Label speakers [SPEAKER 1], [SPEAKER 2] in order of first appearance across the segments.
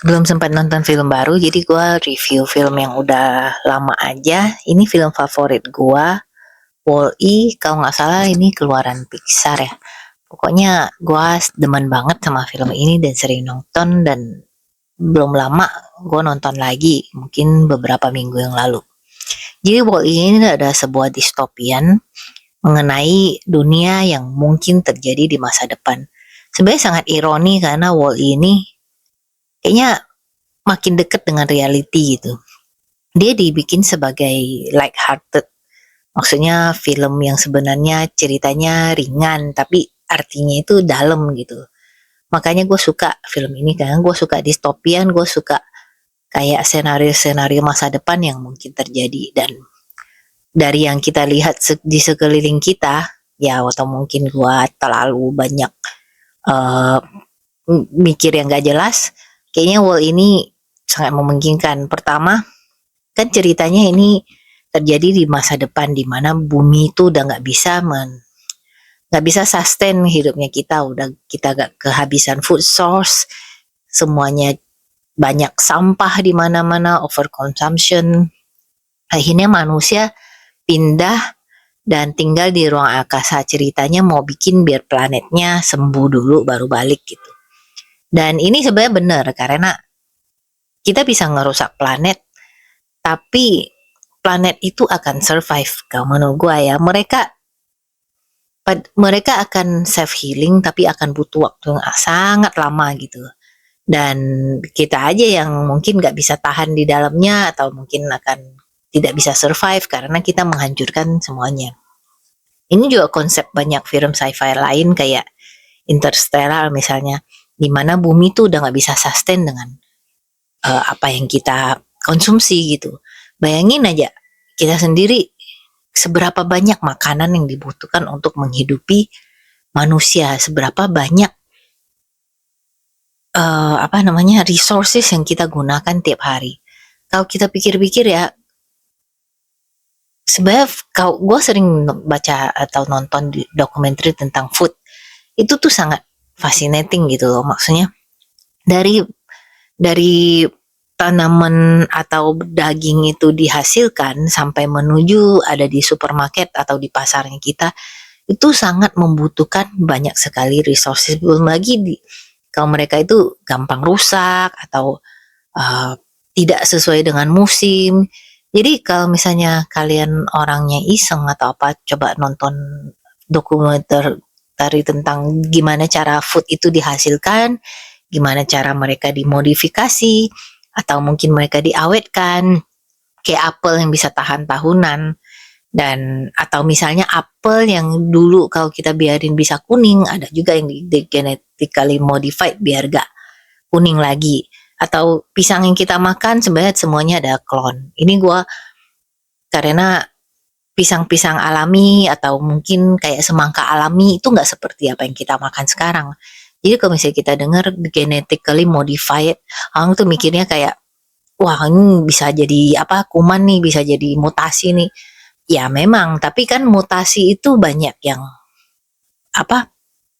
[SPEAKER 1] Belum sempat nonton film baru, jadi gue review film yang udah lama aja. Ini film favorit gue, Wall-E, kalau nggak salah ini keluaran Pixar ya. Pokoknya gue demen banget sama film ini dan sering nonton, dan belum lama gue nonton lagi, mungkin beberapa minggu yang lalu. Jadi Wall-E ini ada sebuah distopian mengenai dunia yang mungkin terjadi di masa depan. Sebenarnya sangat ironi karena Wall-E ini kayaknya makin deket dengan reality gitu. Dia dibikin sebagai light-hearted, maksudnya film yang sebenarnya ceritanya ringan tapi artinya itu dalam gitu. Makanya gue suka film ini karena gue suka distopian, gue suka kayak senario-senario masa depan yang mungkin terjadi. Dan dari yang kita lihat di sekeliling kita, ya atau mungkin gue terlalu banyak uh, mikir yang gak jelas, kayaknya Wall ini sangat memungkinkan. Pertama, kan ceritanya ini terjadi di masa depan di mana bumi itu udah nggak bisa sustain hidupnya kita, udah kita gak kehabisan food source, semuanya banyak sampah di mana-mana, overconsumption. Akhirnya manusia pindah dan tinggal di ruang angkasa. Ceritanya mau bikin biar planetnya sembuh dulu baru balik gitu. Dan ini sebenarnya benar karena kita bisa ngerusak planet, tapi planet itu akan survive. Kalau menurut gue ya, mereka akan self healing tapi akan butuh waktu yang sangat lama gitu. Dan kita aja yang mungkin nggak bisa tahan di dalamnya atau mungkin akan tidak bisa survive karena kita menghancurkan semuanya. Ini juga konsep banyak film sci-fi lain kayak Interstellar misalnya, di mana bumi tuh udah nggak bisa sustain dengan apa yang kita konsumsi gitu. Bayangin aja kita sendiri seberapa banyak makanan yang dibutuhkan untuk menghidupi manusia, seberapa banyak resources yang kita gunakan tiap hari. Kalau kita pikir-pikir ya, sebenarnya kalau gue sering baca atau nonton dokumenter tentang food, itu tuh sangat fascinating gitu loh. Maksudnya dari dari tanaman atau daging itu dihasilkan sampai menuju ada di supermarket atau di pasarnya kita, itu sangat membutuhkan banyak sekali resources. Belum lagi kalau mereka itu gampang rusak atau tidak sesuai dengan musim. Jadi kalau misalnya kalian orangnya iseng atau apa, coba nonton dokumenter tentang gimana cara food itu dihasilkan, gimana cara mereka dimodifikasi, atau mungkin mereka diawetkan, kayak apel yang bisa tahan tahunan, dan atau misalnya apel yang dulu kalau kita biarin bisa kuning, ada juga yang di genetically modified biar gak kuning lagi. Atau pisang yang kita makan sebenarnya semuanya ada klon. Ini gue karena pisang-pisang alami atau mungkin kayak semangka alami itu nggak seperti apa yang kita makan sekarang. Jadi kalau misalnya kita dengar genetically modified, orang tuh mikirnya kayak, wah ini bisa jadi apa, kuman nih, bisa jadi mutasi nih. Ya memang, tapi kan mutasi itu banyak yang apa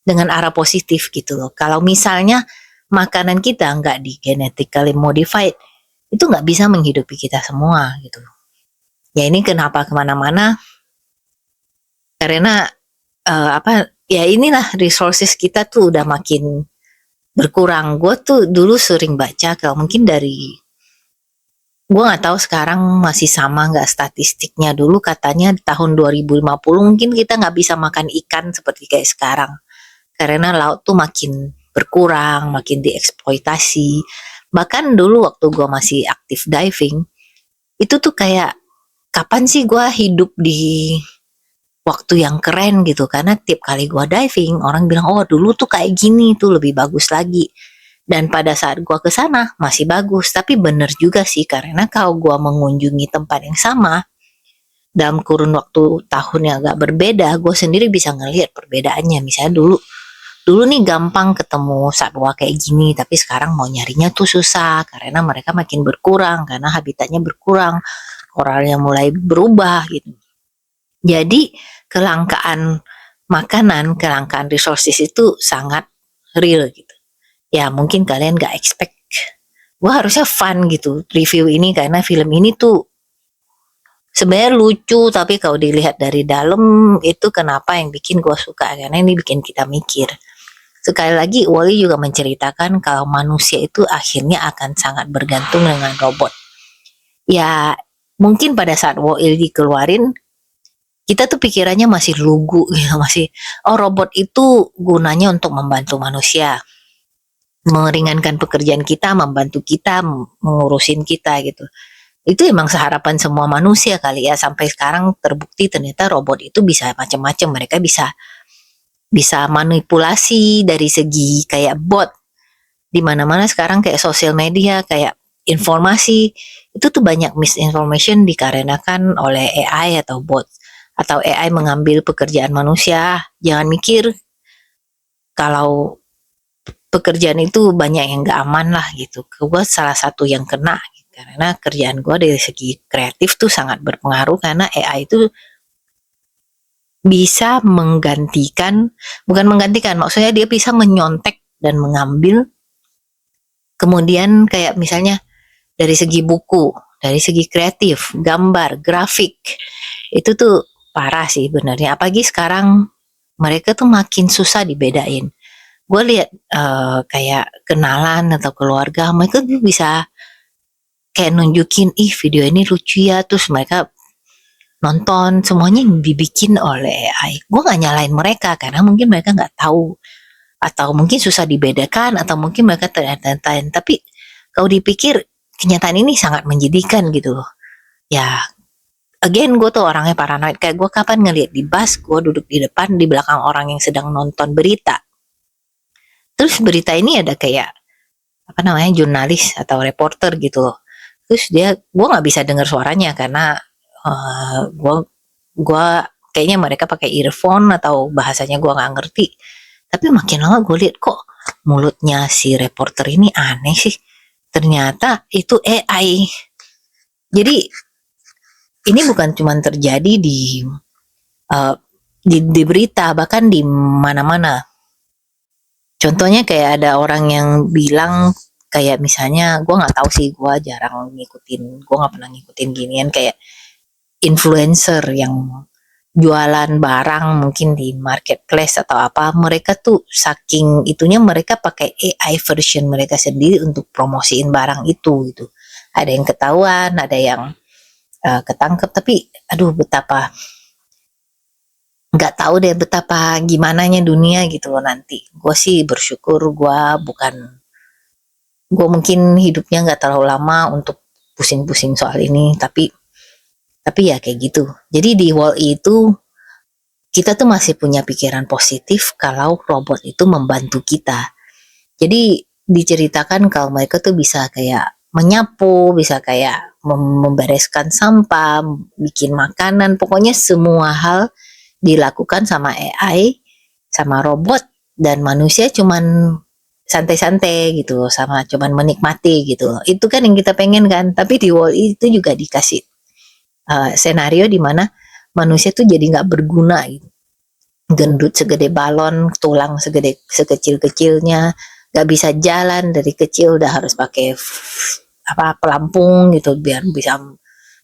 [SPEAKER 1] dengan arah positif gitu loh. Kalau misalnya makanan kita nggak di genetically modified, itu nggak bisa menghidupi kita semua gitu. Ya ini kenapa kemana-mana, karena ya inilah resources kita tuh udah makin berkurang. Gue tuh dulu sering baca, kalau mungkin dari, gue nggak tahu sekarang masih sama nggak statistiknya, dulu katanya tahun 2050 mungkin kita nggak bisa makan ikan seperti kayak sekarang karena laut tuh makin berkurang, makin dieksploitasi. Bahkan dulu waktu gue masih aktif diving, itu tuh kayak kapan sih gue hidup di waktu yang keren gitu, karena tiap kali gue diving orang bilang, oh dulu tuh kayak gini tuh lebih bagus lagi. Dan pada saat gue kesana masih bagus, tapi bener juga sih karena kalau gue mengunjungi tempat yang sama dalam kurun waktu tahun yang agak berbeda, gue sendiri bisa ngelihat perbedaannya. Misalnya dulu dulu nih gampang ketemu satwa kayak gini, tapi sekarang mau nyarinya tuh susah karena mereka makin berkurang, karena habitatnya berkurang, koralnya mulai berubah gitu. Jadi kelangkaan makanan, kelangkaan resources itu sangat real gitu. Ya mungkin kalian gak expect gue harusnya fun gitu review ini, karena film ini tuh sebenarnya lucu, tapi kalau dilihat dari dalam itu kenapa yang bikin gue suka, karena ini bikin kita mikir. Sekali lagi Wall-E juga menceritakan kalau manusia itu akhirnya akan sangat bergantung dengan robot. Ya mungkin pada saat Wall-E dikeluarin kita tuh pikirannya masih lugu gitu, masih robot itu gunanya untuk membantu manusia, meringankan pekerjaan kita, membantu kita, mengurusin kita gitu. Itu emang seharapan semua manusia kali ya, sampai sekarang terbukti ternyata robot itu bisa macam-macam. Mereka bisa bisa manipulasi dari segi kayak bot, di mana-mana sekarang kayak sosial media, kayak informasi itu tuh banyak misinformation dikarenakan oleh AI atau bot, atau AI mengambil pekerjaan manusia. Jangan mikir kalau pekerjaan itu banyak yang gak aman lah gitu. Gue salah satu yang kena karena kerjaan gue dari segi kreatif tuh sangat berpengaruh, karena AI itu bisa menggantikan, bukan menggantikan, maksudnya dia bisa menyontek dan mengambil. Kemudian kayak misalnya dari segi buku, dari segi kreatif, gambar, grafik, itu tuh parah sih benernya. Apalagi sekarang mereka tuh makin susah dibedain. Gue lihat kayak kenalan atau keluarga, mereka tuh bisa kayak nunjukin, ih video ini lucu ya, terus mereka nonton, semuanya dibikin oleh AI. Gue gak nyalain mereka, karena mungkin mereka gak tahu, atau mungkin susah dibedakan, atau mungkin mereka terlalu. Tapi kalau dipikir, kenyataan ini sangat menjadikan gitu loh. Ya, again gue tuh orangnya paranoid. Kayak gue kapan ngeliat di bus, gue duduk di depan, di belakang orang yang sedang nonton berita. Terus berita ini ada kayak, apa namanya, jurnalis atau reporter gitu loh. Terus gue nggak bisa dengar suaranya karena gue kayaknya mereka pakai earphone atau bahasanya gue nggak ngerti. Tapi makin lama gue lihat kok mulutnya si reporter ini aneh sih. Ternyata itu AI. Jadi ini bukan cuma terjadi di berita, bahkan di mana-mana. Contohnya kayak ada orang yang bilang, kayak misalnya gue nggak tahu sih, gue jarang ngikutin, gue nggak pernah ngikutin ginian, kayak influencer yang jualan barang mungkin di marketplace atau apa, mereka tuh saking itunya mereka pakai AI version mereka sendiri untuk promosiin barang itu gitu. Ada yang ketahuan, ada yang ketangkep, tapi aduh betapa nggak tahu deh betapa gimananya dunia gitu loh nanti. Gue sih bersyukur gue mungkin hidupnya nggak terlalu lama untuk pusing-pusing soal ini, tapi ya kayak gitu. Jadi di Wall-E itu kita tuh masih punya pikiran positif kalau robot itu membantu kita. Jadi diceritakan kalau mereka tuh bisa kayak menyapu, bisa kayak membereskan sampah, bikin makanan, pokoknya semua hal dilakukan sama AI, sama robot, dan manusia cuman santai-santai gitu, sama cuman menikmati gitu. Itu kan yang kita pengen kan, tapi di Wall-E itu juga dikasih senario di mana manusia tuh jadi nggak berguna gitu. Gendut segede balon, tulang sekecil-kecilnya, nggak bisa jalan dari kecil, udah harus pakai pelampung gitu biar bisa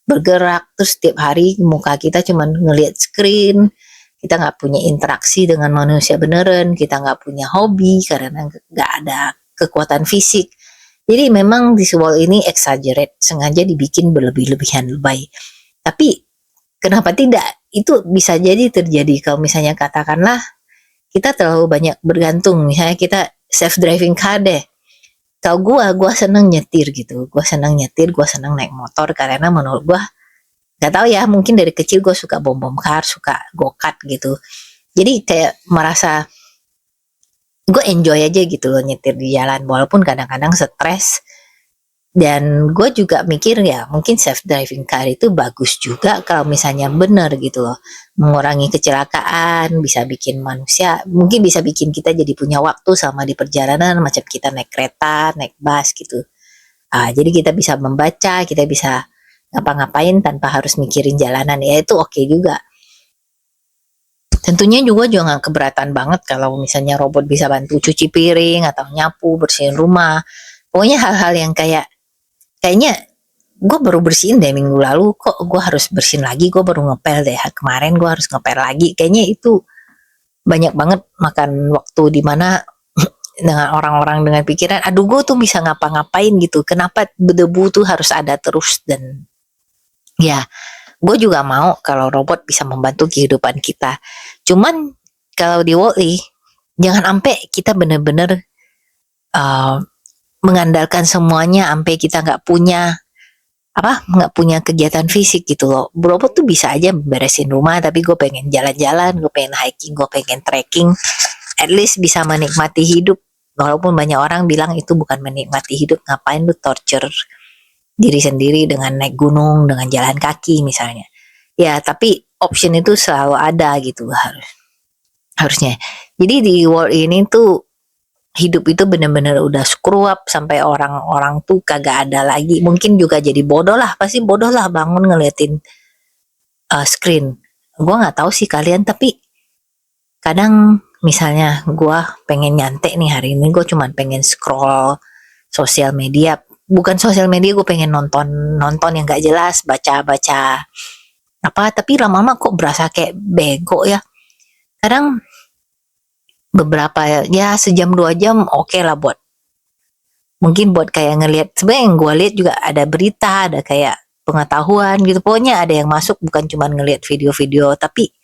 [SPEAKER 1] bergerak. Terus setiap hari muka kita cuman ngelihat screen, kita nggak punya interaksi dengan manusia beneran, kita nggak punya hobi karena nggak ada kekuatan fisik. Jadi memang di Wall ini exaggerate, sengaja dibikin berlebih-lebihan lebay. Tapi kenapa tidak? Itu bisa jadi terjadi kalau misalnya katakanlah kita terlalu banyak bergantung, misalnya kita self-driving car deh. Kalau gue seneng nyetir gitu, gue seneng naik motor, karena menurut gue, gak tahu ya, mungkin dari kecil gue suka bom car, suka go-kart gitu. Jadi kayak merasa gue enjoy aja gitu loh nyetir di jalan, walaupun kadang-kadang stres. Dan gue juga mikir ya mungkin self-driving car itu bagus juga kalau misalnya benar gitu loh, mengurangi kecelakaan, bisa bikin manusia, mungkin bisa bikin kita jadi punya waktu sama di perjalanan, macam kita naik kereta, naik bus gitu. Jadi kita bisa membaca, kita bisa ngapa-ngapain tanpa harus mikirin jalanan, ya itu oke juga. Tentunya juga jangan keberatan banget kalau misalnya robot bisa bantu cuci piring atau nyapu, bersihin rumah. Pokoknya hal-hal yang kayaknya gue baru bersihin deh minggu lalu, kok gue harus bersihin lagi, gue baru ngepel deh kemarin, gue harus ngepel lagi. Kayaknya itu banyak banget makan waktu di mana dengan orang-orang dengan pikiran, aduh gue tuh bisa ngapa-ngapain gitu, kenapa debu tuh harus ada terus. Dan ya gue juga mau kalau robot bisa membantu kehidupan kita, cuman kalau di Wall-E jangan sampai kita bener-bener uh, mengandalkan semuanya sampai kita nggak punya kegiatan fisik gitu loh. Robot tuh bisa aja beresin rumah, tapi gue pengen jalan-jalan, gue pengen hiking, gue pengen trekking, at least bisa menikmati hidup. Walaupun banyak orang bilang itu bukan menikmati hidup, ngapain lu torture diri sendiri dengan naik gunung, dengan jalan kaki misalnya. Ya, tapi option itu selalu ada gitu harusnya. Jadi di world ini tuh hidup itu bener-bener udah screw up sampai orang-orang tuh kagak ada lagi. Mungkin juga jadi bodoh lah, pasti bodoh lah bangun ngeliatin screen. Gue nggak tahu sih kalian, tapi kadang misalnya gue pengen nyantai nih hari ini, gue cuman pengen scroll sosial media. Bukan sosial media, gue pengen nonton yang gak jelas, baca-baca apa, tapi lama-lama kok berasa kayak bego ya. Kadang beberapa ya sejam 2 jam oke lah buat mungkin buat kayak ngelihat, sebenarnya yang gue lihat juga ada berita, ada kayak pengetahuan gitu, pokoknya ada yang masuk, bukan cuma ngelihat video-video. Tapi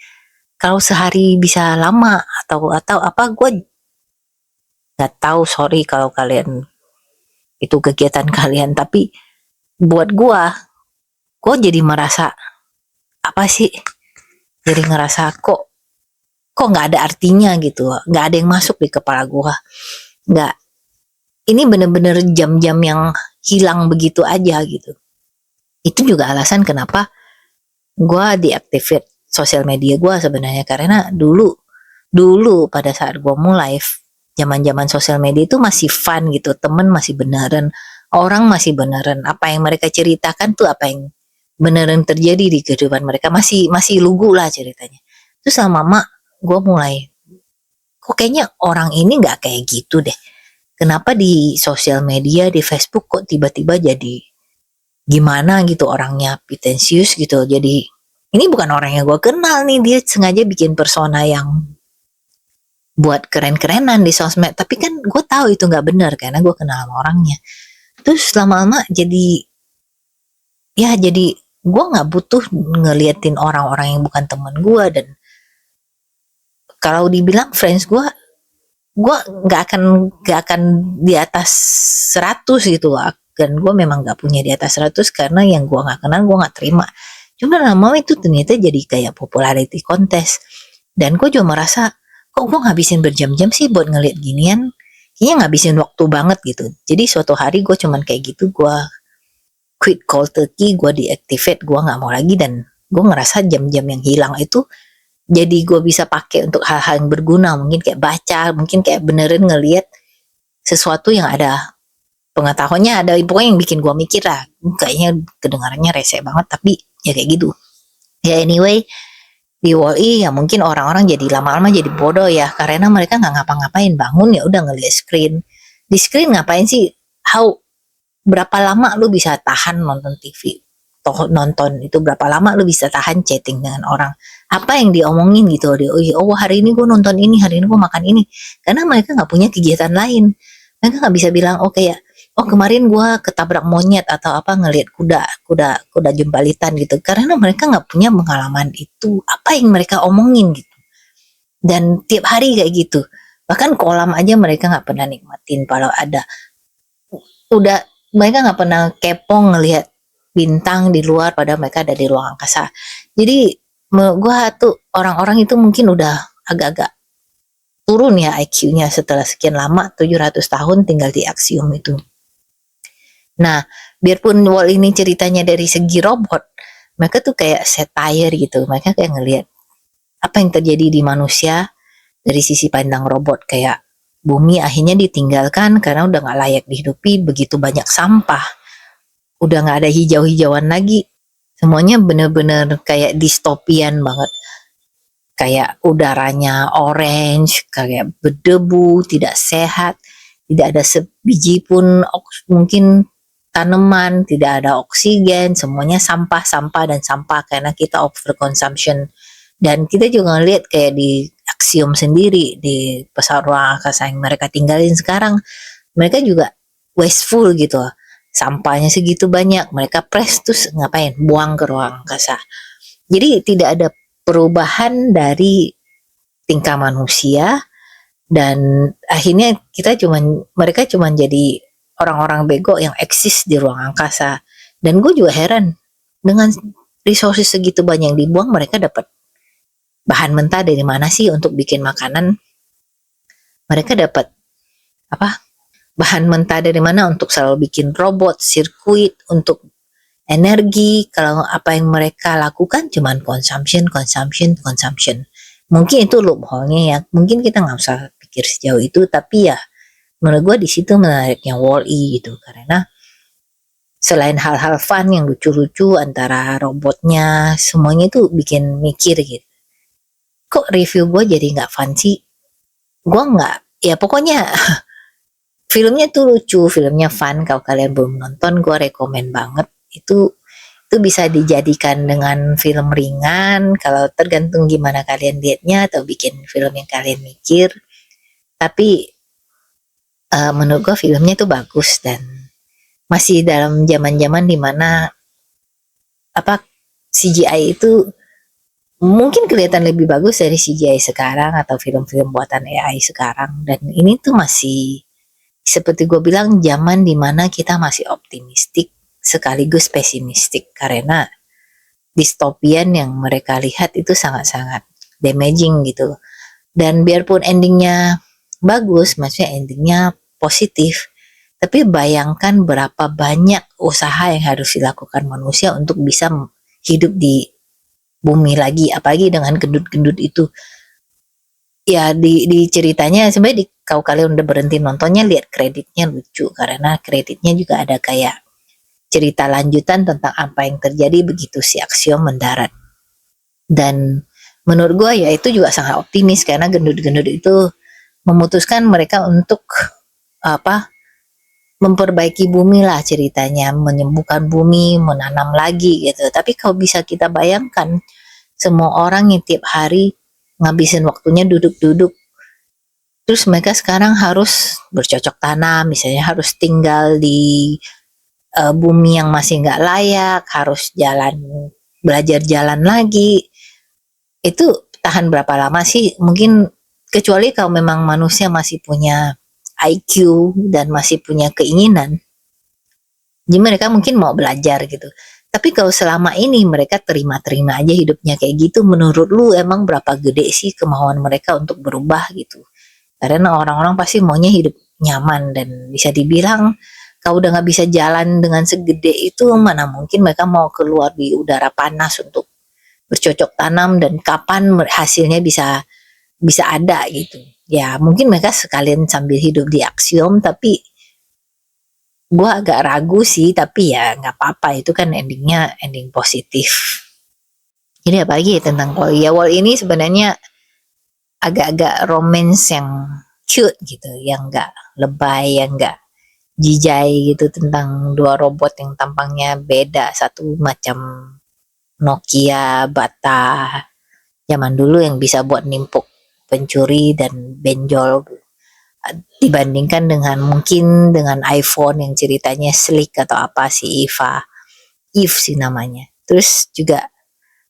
[SPEAKER 1] kalau sehari bisa lama atau apa, gue nggak tahu, sorry kalau kalian itu kegiatan kalian, tapi buat gue jadi merasa apa sih, jadi ngerasa kok nggak ada artinya gitu, nggak ada yang masuk di kepala gue. Nggak, ini bener-bener jam-jam yang hilang begitu aja gitu. Itu juga alasan kenapa gue deactivate sosial media gue sebenarnya, karena dulu pada saat gue mulai zaman-zaman sosial media itu masih fun gitu, temen masih beneran, orang masih beneran, apa yang mereka ceritakan tuh apa yang beneran terjadi di kehidupan mereka, masih lugu lah ceritanya. Terus sama mama gue mulai, kok kayaknya orang ini nggak kayak gitu deh, kenapa di sosial media di Facebook kok tiba-tiba jadi gimana gitu, orangnya pretensius gitu. Jadi ini bukan orang yang gue kenal nih, dia sengaja bikin persona yang buat keren-kerenan di sosmed, tapi kan gue tahu itu nggak benar karena gue kenal sama orangnya. Terus lama-lama jadi gue nggak butuh ngeliatin orang-orang yang bukan temen gue. Dan kalau dibilang friends gue nggak akan di atas 100 gitu lah. Dan gue memang nggak punya di atas 100 karena yang gue nggak kenal gue nggak terima. Cuma lama itu ternyata jadi kayak popularity contest, dan gue juga merasa kok gue ngabisin berjam-jam sih buat ngeliat ginian, kayaknya ngabisin waktu banget gitu. Jadi suatu hari gue cuman kayak gitu, gue quit cold turkey, gue deactivate, gue nggak mau lagi. Dan gue ngerasa jam-jam yang hilang itu jadi gue bisa pakai untuk hal-hal yang berguna, mungkin kayak baca, mungkin kayak beneran ngeliat sesuatu yang ada pengetahuannya, ada pokoknya yang bikin gue mikir lah. Kayaknya kedengarannya rese banget, tapi ya kayak gitu. Ya anyway, di Wall-E ya mungkin orang-orang jadi lama-lama jadi bodoh ya, karena mereka nggak ngapa-ngapain, bangun ya udah ngeliat screen. Di screen ngapain sih? Berapa lama lu bisa tahan nonton TV? Nonton itu berapa lama lu bisa tahan chatting dengan orang? Apa yang diomongin gitu? Oh hari ini gue nonton ini, hari ini gue makan ini. Karena mereka nggak punya kegiatan lain. Mereka nggak bisa bilang oh kemarin gue ketabrak monyet atau apa, ngelihat kuda jembalitan gitu, karena mereka nggak punya pengalaman itu. Apa yang mereka omongin gitu, dan tiap hari kayak gitu. Bahkan kolam aja mereka nggak pernah nikmatin kalau ada. Udah, mereka nggak pernah kepo ngelihat bintang di luar padahal mereka ada di ruang angkasa. Jadi menurut gue tuh orang-orang itu mungkin udah agak-agak turun ya IQ-nya setelah sekian lama, 700 tahun tinggal di aksium itu. Nah, biarpun Wall ini ceritanya dari segi robot, mereka tuh kayak satire gitu. Mereka kayak ngelihat apa yang terjadi di manusia dari sisi pandang robot, kayak bumi akhirnya ditinggalkan karena udah gak layak dihidupi, begitu banyak sampah, udah gak ada hijau-hijauan lagi, semuanya bener-bener kayak distopian banget, kayak udaranya orange, kayak berdebu, tidak sehat. tidak ada sebiji pun mungkin tanaman, tidak ada oksigen, semuanya sampah-sampah dan sampah karena kita overconsumption. Dan kita juga ngeliat kayak di Axiom sendiri, di pesawat ruang angkasa yang mereka tinggalin sekarang, mereka juga wasteful gitu. Sampahnya segitu banyak, mereka press terus ngapain? Buang ke ruang angkasa. Jadi tidak ada perubahan dari tingkah manusia, dan akhirnya mereka cuman jadi orang-orang bego yang eksis di ruang angkasa. Dan gue juga heran, dengan resources segitu banyak yang dibuang, mereka dapat bahan mentah dari mana sih untuk bikin makanan? Mereka dapat apa? Bahan mentah dari mana untuk selalu bikin robot, sirkuit, untuk energi? Kalau apa yang mereka lakukan cuman consumption. Mungkin itu loophole-nya ya. Mungkin kita nggak usah pikir sejauh itu, tapi ya menurut gue di situ menariknya Wall-E gitu, karena selain hal-hal fun yang lucu-lucu antara robotnya, semuanya itu bikin mikir gitu. Kok review gue jadi nggak fun sih? Gue nggak, ya pokoknya filmnya tuh lucu, filmnya fun. Kalau kalian belum nonton, gue rekomen banget. Itu bisa dijadikan dengan film ringan, kalau tergantung gimana kalian lihatnya, atau bikin film yang kalian mikir. Tapi menurut gue filmnya tuh bagus, dan masih dalam zaman-zaman dimana apa CGI itu mungkin kelihatan lebih bagus dari CGI sekarang atau film-film buatan AI sekarang. Dan ini tuh masih seperti gue bilang, zaman dimana kita masih optimistik sekaligus pesimistik, karena distopian yang mereka lihat itu sangat-sangat damaging gitu. Dan biarpun endingnya bagus, maksudnya endingnya positif, tapi bayangkan berapa banyak usaha yang harus dilakukan manusia untuk bisa hidup di bumi lagi, apalagi dengan gendut-gendut itu. Ya di ceritanya sebenarnya, kalau kalian udah berhenti nontonnya, lihat kreditnya lucu, karena kreditnya juga ada kayak cerita lanjutan tentang apa yang terjadi begitu si Axiom mendarat. Dan menurut gue ya itu juga sangat optimis, karena gendut-gendut itu memutuskan mereka untuk memperbaiki bumi lah ceritanya, menyembuhkan bumi, menanam lagi gitu. Tapi kalau bisa kita bayangkan, semua orang yang tiap hari ngabisin waktunya duduk-duduk, terus mereka sekarang harus bercocok tanam, misalnya harus tinggal di bumi yang masih nggak layak, harus belajar jalan lagi, itu tahan berapa lama sih? Mungkin kecuali kalau memang manusia masih punya IQ dan masih punya keinginan, jadi mereka mungkin mau belajar gitu. Tapi kalau selama ini mereka terima-terima aja hidupnya kayak gitu, menurut lu emang berapa gede sih kemauan mereka untuk berubah gitu? Karena orang-orang pasti maunya hidup nyaman, dan bisa dibilang kalau udah nggak bisa jalan dengan segede itu, mana mungkin mereka mau keluar di udara panas untuk bercocok tanam, dan kapan hasilnya bisa bisa ada gitu. Ya mungkin mereka sekalian sambil hidup di Axiom, tapi gue agak ragu sih. Tapi ya nggak apa-apa, itu kan endingnya ending positif. Jadi apalagi tentang Wall ya, Wall ini sebenarnya agak-agak romance yang cute gitu, yang nggak lebay, yang nggak jijai gitu, tentang dua robot yang tampangnya beda. Satu macam Nokia Bata zaman dulu yang bisa buat nimpuk pencuri dan benjol, dibandingkan dengan mungkin dengan iPhone yang ceritanya slick atau apa si Eve sih namanya. Terus juga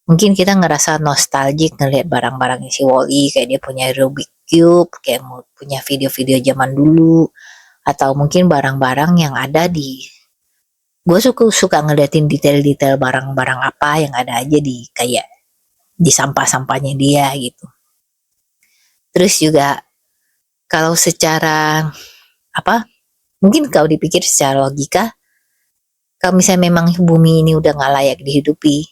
[SPEAKER 1] mungkin kita ngerasa nostalgic ngelihat barang-barang si Wall-E, kayak dia punya Rubik Cube, kayak punya video-video zaman dulu, atau mungkin barang-barang yang ada di, gue suka ngeliatin detail-detail barang-barang apa yang ada aja di kayak di sampah-sampahnya dia gitu. Terus juga kalau secara mungkin kalau dipikir secara logika, kalau misalnya memang bumi ini udah nggak layak dihidupi,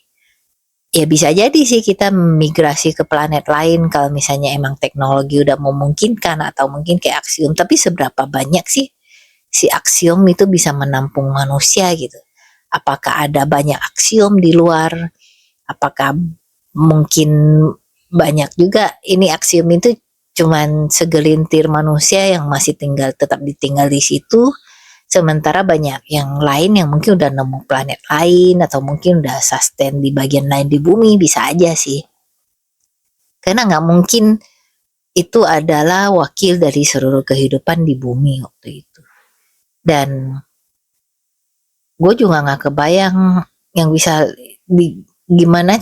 [SPEAKER 1] ya bisa jadi sih kita migrasi ke planet lain kalau misalnya emang teknologi udah memungkinkan, atau mungkin kayak Axiom. Tapi seberapa banyak sih si Axiom itu bisa menampung manusia gitu? Apakah ada banyak Axiom di luar? Apakah mungkin banyak juga ini Axiom itu cuman segelintir manusia yang masih tetap ditinggal di situ, sementara banyak yang lain yang mungkin udah nemu planet lain atau mungkin udah sustain di bagian lain di bumi, bisa aja sih. Karena nggak mungkin itu adalah wakil dari seluruh kehidupan di bumi waktu itu. Dan gue juga nggak kebayang yang bisa gimana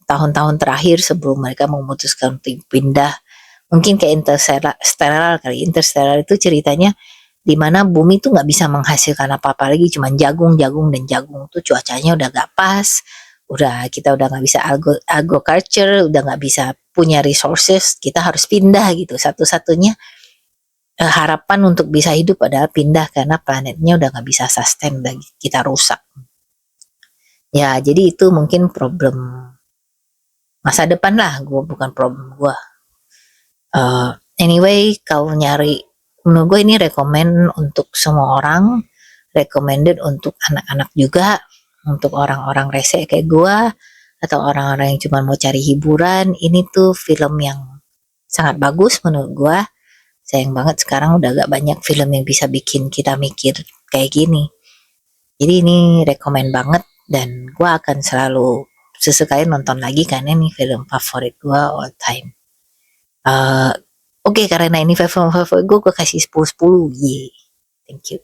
[SPEAKER 1] tahun-tahun terakhir sebelum mereka memutuskan untuk pindah, mungkin kayak Interstellar kali. Interstellar itu ceritanya di mana bumi tuh nggak bisa menghasilkan apa-apa lagi, cuman jagung dan jagung tuh cuacanya udah gak pas, kita udah nggak bisa agriculture, udah nggak bisa punya resources, kita harus pindah gitu. Satu-satunya harapan untuk bisa hidup adalah pindah karena planetnya udah nggak bisa sustain lagi, kita rusak. Ya jadi itu mungkin problem masa depan lah, bukan problem gue. Anyway, kalau nyari, menurut gue ini recommend untuk semua orang, recommended untuk anak-anak juga, untuk orang-orang rese kayak gue, atau orang-orang yang cuma mau cari hiburan. Ini tuh film yang sangat bagus menurut gue. Sayang banget sekarang udah gak banyak film yang bisa bikin kita mikir kayak gini. Jadi ini recommend banget, dan gue akan selalu sesekali nonton lagi karena ini film favorit gue all time. Oke, karena ini film favorit gue kasih 10/10. Thank you.